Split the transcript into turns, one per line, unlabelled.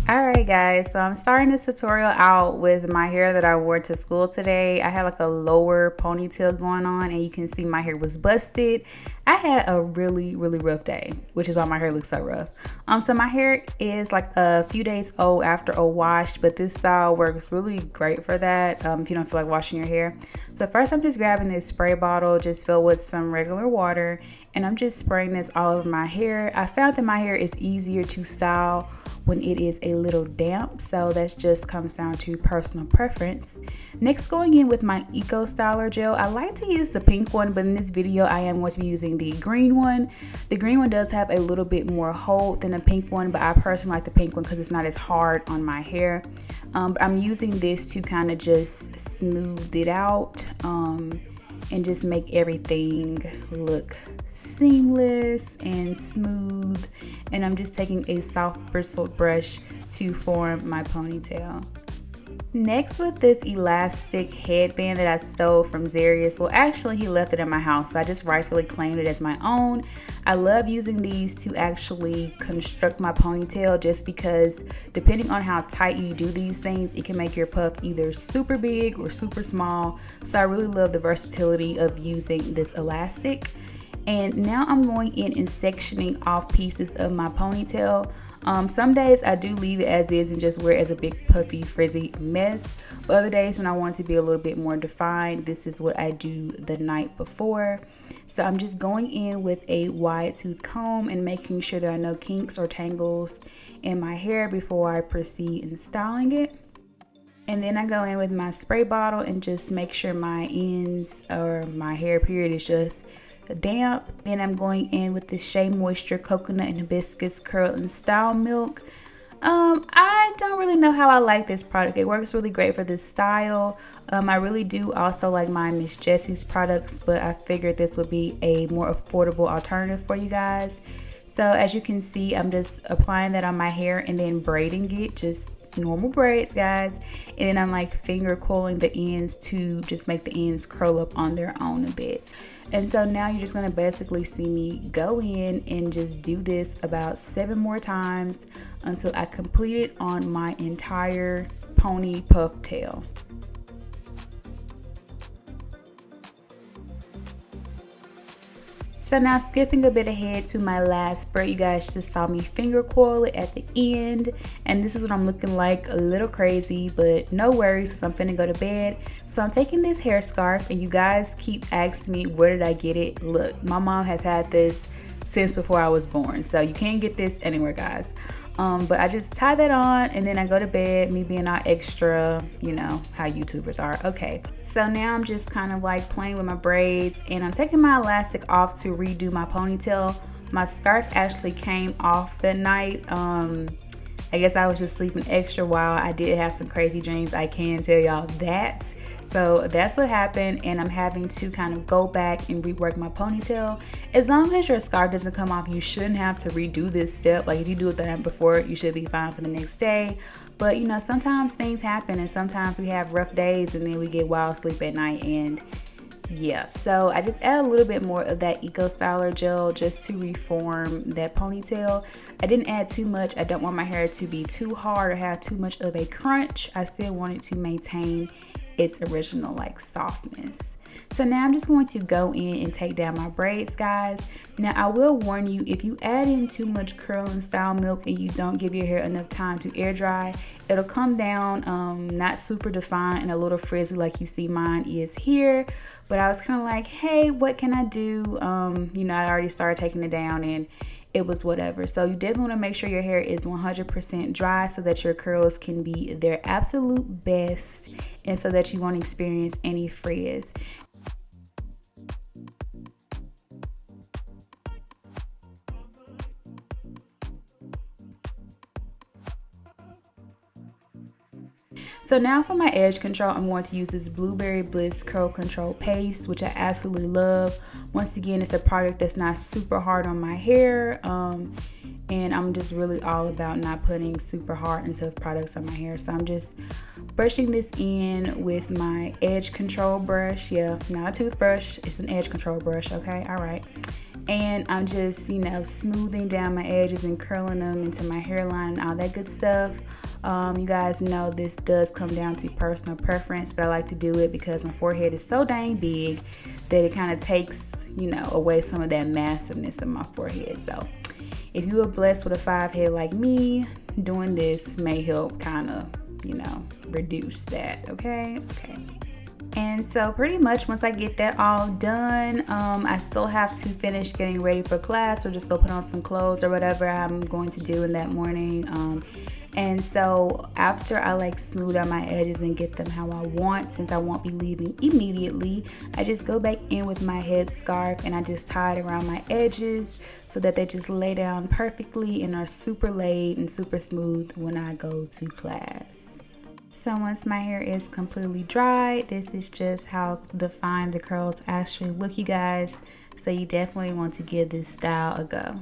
Alright guys, so I'm starting this tutorial out with my hair that I wore to school today. I had like a lower ponytail going on and you can see my hair was busted. I had a really rough day, which is why my hair looks so rough. So my hair is like a few days old after a wash, but this style works really great for that if you don't feel like washing your hair. So first I'm just grabbing this spray bottle, just filled with some regular water, and I'm just spraying this all over my hair. I found that my hair is easier to style when it is a little damp, so that just comes down to personal preference. Next, going in with my ECOStyler Gel. I like to use the pink one, but in this video I am going to be using the green one. The green one does have a little bit more hold than the pink one, but I personally like the pink one because it's not as hard on my hair. But I'm using this to kind of just smooth it out and just make everything look seamless and smooth. And I'm just taking a soft bristled brush to form my ponytail. Next, with this elastic headband that I stole from Zarius. Well, actually he left it in my house, so I just rightfully claimed it as my own. I love using these to actually construct my ponytail, just because depending on how tight you do these things, it can make your puff either super big or super small. So I really love the versatility of using this elastic. And now I'm going in and sectioning off pieces of my ponytail. Some days I do leave it as is and just wear it as a big puffy frizzy mess. But other days when I want it to be a little bit more defined, this is what I do the night before. So I'm just going in with a wide tooth comb and making sure there are no kinks or tangles in my hair before I proceed in styling it. And then I go in with my spray bottle and just make sure my ends or my hair period is just damp. Then I'm going in with the Shea Moisture Coconut and Hibiscus Curl and Style Milk. I don't really know how I like this product. It works really great for this style. I really do also like my Miss Jessie's products, but I figured this would be a more affordable alternative for you guys. So as you can see, I'm just applying that on my hair and then braiding it, just normal braids, guys. And then I'm like finger coiling the ends to just make the ends curl up on their own a bit. And so now you're just going to basically see me go in and just do this about 7 more times until I complete it on my entire pony puff tail. So now skipping a bit ahead to my last braid, you guys just saw me finger coil it at the end, and this is what I'm looking like, a little crazy, but no worries because I'm finna go to bed. So I'm taking this hair scarf, and you guys keep asking me where did I get it. Look, my mom has had this since before I was born, so you can't get this anywhere, guys. But I just tie that on and then I go to bed, me being all extra, you know how YouTubers are. Okay, so now I'm just kind of like playing with my braids and I'm taking my elastic off to redo my ponytail. My scarf actually came off that night. I guess I was just sleeping extra while. I did have some crazy dreams, I can tell y'all that. So that's what happened, and I'm having to kind of go back and rework my ponytail. As long as your scarf doesn't come off, you shouldn't have to redo this step. Like if you do it the night before, you should be fine for the next day. But you know, sometimes things happen and sometimes we have rough days and then we get wild sleep at night, and yeah, so I just add a little bit more of that ECOStyler Gel just to reform that ponytail. I didn't add too much. I don't want my hair to be too hard or have too much of a crunch. I still want it to maintain its original like softness. So now I'm just going to go in and take down my braids, guys. Now I will warn you, if you add in too much curl and style milk and you don't give your hair enough time to air dry, it'll come down not super defined and a little frizzy like you see mine is here. But I was kind of like, hey, what can I do? You know, I already started taking it down and it was whatever. So you definitely want to make sure your hair is 100% dry so that your curls can be their absolute best and so that you won't experience any frizz. So now for my edge control, I'm going to use this Blueberry Bliss Curl Control Paste, which I absolutely love. Once again, it's a product that's not super hard on my hair. And I'm just really all about not putting super hard and tough products on my hair. So I'm just brushing this in with my edge control brush. Yeah, not a toothbrush, it's an edge control brush, okay? All right. And I'm just, you know, smoothing down my edges and curling them into my hairline and all that good stuff. You guys know this does come down to personal preference, but I like to do it because my forehead is so dang big that it kind of takes, you know, away some of that massiveness of my forehead. So if you are blessed with a 5 head like me, doing this may help kind of, you know, reduce that. Okay. And so pretty much once I get that all done, I still have to finish getting ready for class, or just go put on some clothes or whatever I'm going to do in that morning. And so after I like smooth out my edges and get them how I want, since I won't be leaving immediately, I just go back in with my headscarf and I just tie it around my edges so that they just lay down perfectly and are super laid and super smooth when I go to class. So once my hair is completely dry, this is just how defined the curls actually look, you guys. So you definitely want to give this style a go.